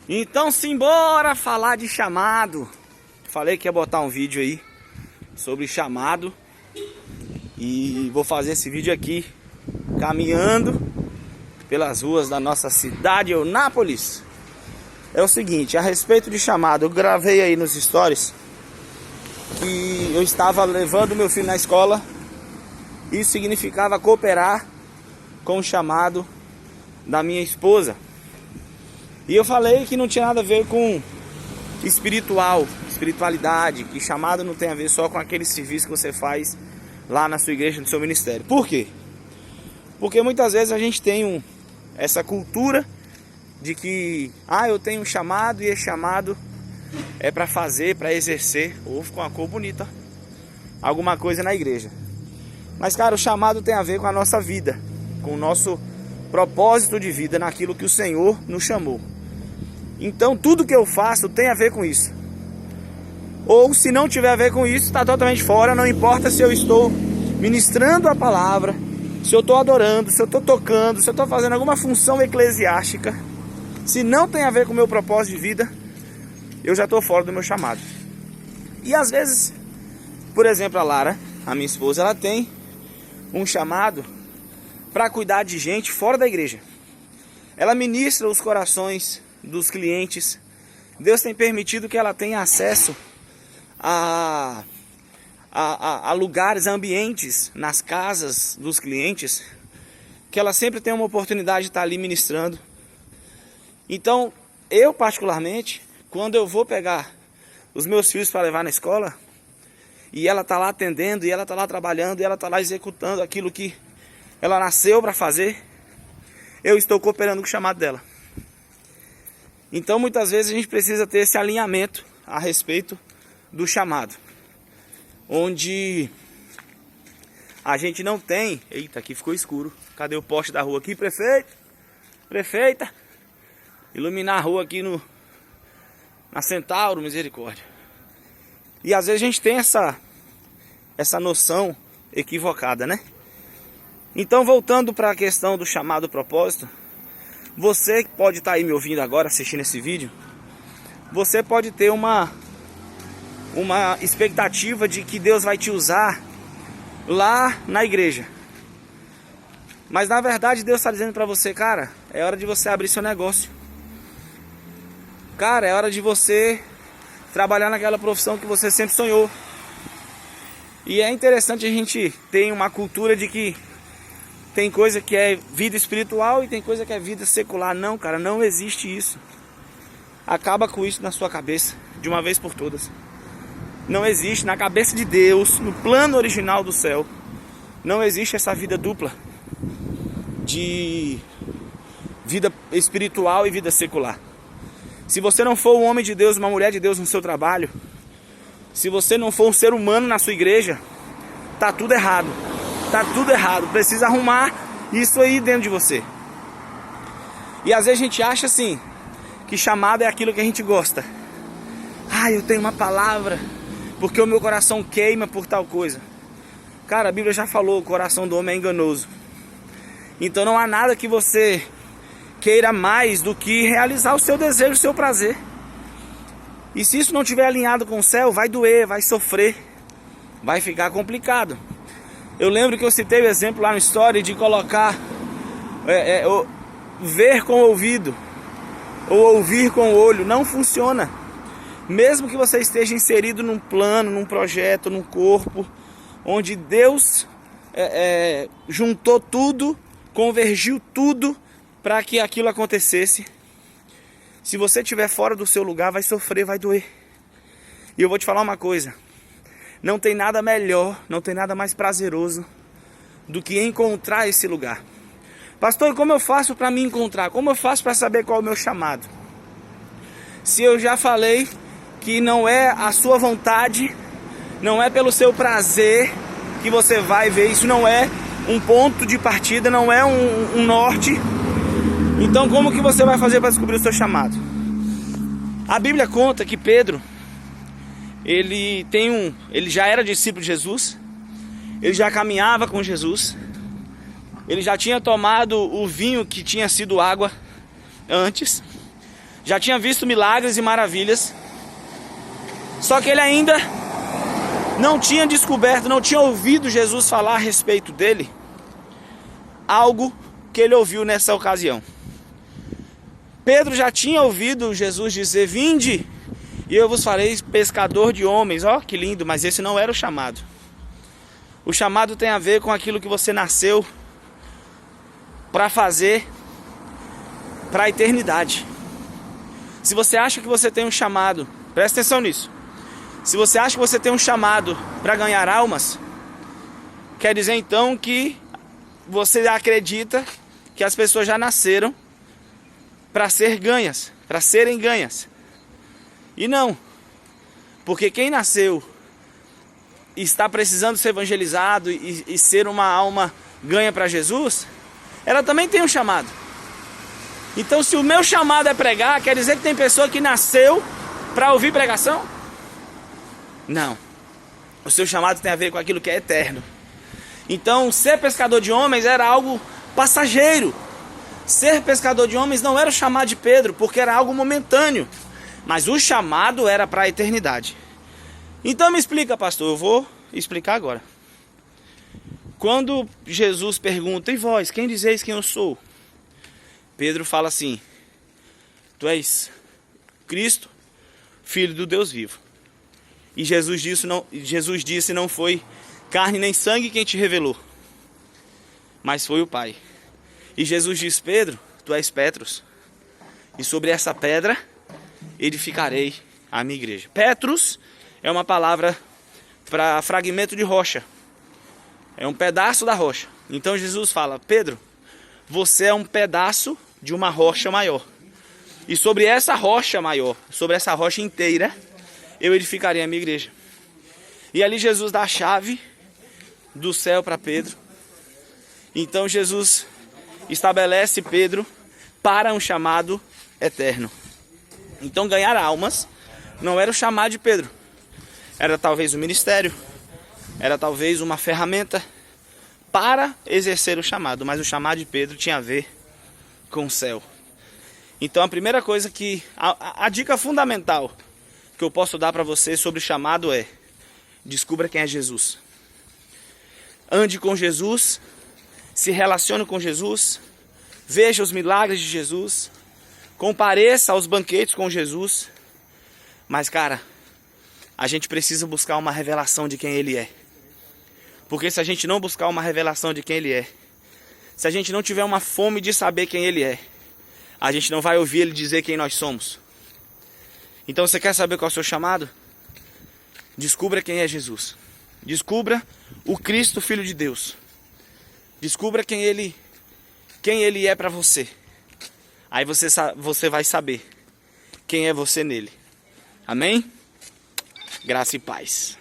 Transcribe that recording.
Então simbora falar de chamado. Falei que ia botar um vídeo aí sobre chamado. E vou fazer esse vídeo aqui caminhando pelas ruas da nossa cidade, Eunápolis. É o seguinte, a respeito de chamado, eu gravei aí nos stories que eu estava levando meu filho na escola. Isso significava cooperar com o chamado da minha esposa. E eu falei que não tinha nada a ver com espiritualidade, que chamado não tem a ver só com aquele serviço que você faz lá na sua igreja, no seu ministério. Por quê? Porque muitas vezes a gente tem essa cultura de que eu tenho um chamado e esse chamado é para fazer, para exercer, ou com uma cor bonita, alguma coisa na igreja. Mas cara, o chamado tem a ver com a nossa vida, com o nosso propósito de vida, naquilo que o Senhor nos chamou. Então tudo que eu faço tem a ver com isso. Ou se não tiver a ver com isso, está totalmente fora. Não importa se eu estou ministrando a palavra, se eu estou adorando, se eu estou tocando, se eu estou fazendo alguma função eclesiástica, se não tem a ver com o meu propósito de vida, eu já estou fora do meu chamado. E às vezes, por exemplo, a Lara, a minha esposa, ela tem um chamado para cuidar de gente fora da igreja. Ela ministra os corações dos clientes. Deus tem permitido que ela tenha acesso a lugares, a ambientes nas casas dos clientes, que ela sempre tem uma oportunidade de estar ali ministrando. Então, eu particularmente, quando eu vou pegar os meus filhos para levar na escola, e ela está lá atendendo, e ela está lá trabalhando, e ela está lá executando aquilo que ela nasceu para fazer, eu estou cooperando com o chamado dela. Então muitas vezes a gente precisa ter esse alinhamento a respeito do chamado, onde a gente não tem... Eita, aqui ficou escuro. Cadê o poste da rua aqui, prefeito? Prefeita, iluminar a rua aqui na Centauro, misericórdia. E às vezes a gente tem essa noção equivocada, né? Então, voltando para a questão do chamado propósito, você que pode estar aí me ouvindo agora, assistindo esse vídeo, você pode ter uma expectativa de que Deus vai te usar lá na igreja. Mas na verdade Deus está dizendo para você, cara, é hora de você abrir seu negócio. Cara, é hora de você trabalhar naquela profissão que você sempre sonhou. E é interessante a gente ter uma cultura de que tem coisa que é vida espiritual e tem coisa que é vida secular. Não, cara, não existe isso. Acaba com isso na sua cabeça, de uma vez por todas. Não existe, na cabeça de Deus, no plano original do céu, não existe essa vida dupla de vida espiritual e vida secular. Se você não for um homem de Deus, uma mulher de Deus no seu trabalho, se você não for um ser humano na sua igreja, tá tudo errado. Tá tudo errado. Precisa arrumar isso aí dentro de você. E às vezes a gente acha assim, que chamado é aquilo que a gente gosta. Eu tenho uma palavra porque o meu coração queima por tal coisa. Cara, a Bíblia já falou, o coração do homem é enganoso. Então não há nada que você queira mais do que realizar o seu desejo, o seu prazer. E se isso não estiver alinhado com o céu, vai doer, vai sofrer, vai ficar complicado. Eu lembro que eu citei o exemplo lá no story de colocar ver com o ouvido ou ouvir com o olho. Não funciona. Mesmo que você esteja inserido num plano, num projeto, num corpo, onde Deus juntou tudo, convergiu tudo para que aquilo acontecesse. Se você estiver fora do seu lugar, vai sofrer, vai doer. E eu vou te falar uma coisa. Não tem nada melhor, não tem nada mais prazeroso do que encontrar esse lugar. Pastor, como eu faço para me encontrar? Como eu faço para saber qual é o meu chamado? Se eu já falei que não é a sua vontade, não é pelo seu prazer que você vai ver, isso não é um ponto de partida, não é um norte. Então como que você vai fazer para descobrir o seu chamado? A Bíblia conta que Pedro, ele já era discípulo de Jesus, ele já caminhava com Jesus, ele já tinha tomado o vinho que tinha sido água antes, já tinha visto milagres e maravilhas, só que ele ainda não tinha descoberto, não tinha ouvido Jesus falar a respeito dele, algo que ele ouviu nessa ocasião. Pedro já tinha ouvido Jesus dizer: vinde e eu vos farei pescador de homens. Ó, que lindo, mas esse não era o chamado. O chamado tem a ver com aquilo que você nasceu para fazer para a eternidade. Se você acha que você tem um chamado, presta atenção nisso. Se você acha que você tem um chamado para ganhar almas, quer dizer então que você acredita que as pessoas já nasceram para ser ganhas, para serem ganhas. E não, porque quem nasceu e está precisando ser evangelizado e ser uma alma ganha para Jesus, ela também tem um chamado. Então, se o meu chamado é pregar, quer dizer que tem pessoa que nasceu para ouvir pregação? Não. O seu chamado tem a ver com aquilo que é eterno. Então, ser pescador de homens era algo passageiro. Ser pescador de homens não era o chamado de Pedro, porque era algo momentâneo. Mas o chamado era para a eternidade. Então me explica, pastor, eu vou explicar agora. Quando Jesus pergunta: e vós, quem dizeis quem eu sou? Pedro fala assim: tu és Cristo, Filho do Deus vivo. E Jesus disse: não foi carne nem sangue quem te revelou, mas foi o Pai. E Jesus diz: Pedro, tu és Petros, e sobre essa pedra edificarei a minha igreja. Petros é uma palavra para fragmento de rocha, é um pedaço da rocha. Então Jesus fala: Pedro, você é um pedaço de uma rocha maior, e sobre essa rocha maior, sobre essa rocha inteira, eu edificarei a minha igreja. E ali Jesus dá a chave do céu para Pedro. Então Jesus estabelece Pedro para um chamado eterno. Então ganhar almas não era o chamado de Pedro, era talvez o ministério, era talvez uma ferramenta para exercer o chamado, mas o chamado de Pedro tinha a ver com o céu. Então a primeira coisa a dica fundamental que eu posso dar para você sobre o chamado é: descubra quem é Jesus. Ande com Jesus, se relacione com Jesus, veja os milagres de Jesus, compareça aos banquetes com Jesus. Mas cara, a gente precisa buscar uma revelação de quem Ele é. Porque se a gente não buscar uma revelação de quem Ele é, se a gente não tiver uma fome de saber quem Ele é, a gente não vai ouvir Ele dizer quem nós somos. Então você quer saber qual é o seu chamado? Descubra quem é Jesus. Descubra o Cristo, Filho de Deus. Descubra quem Ele é para você. Aí você vai saber quem é você nele. Amém? Graça e paz.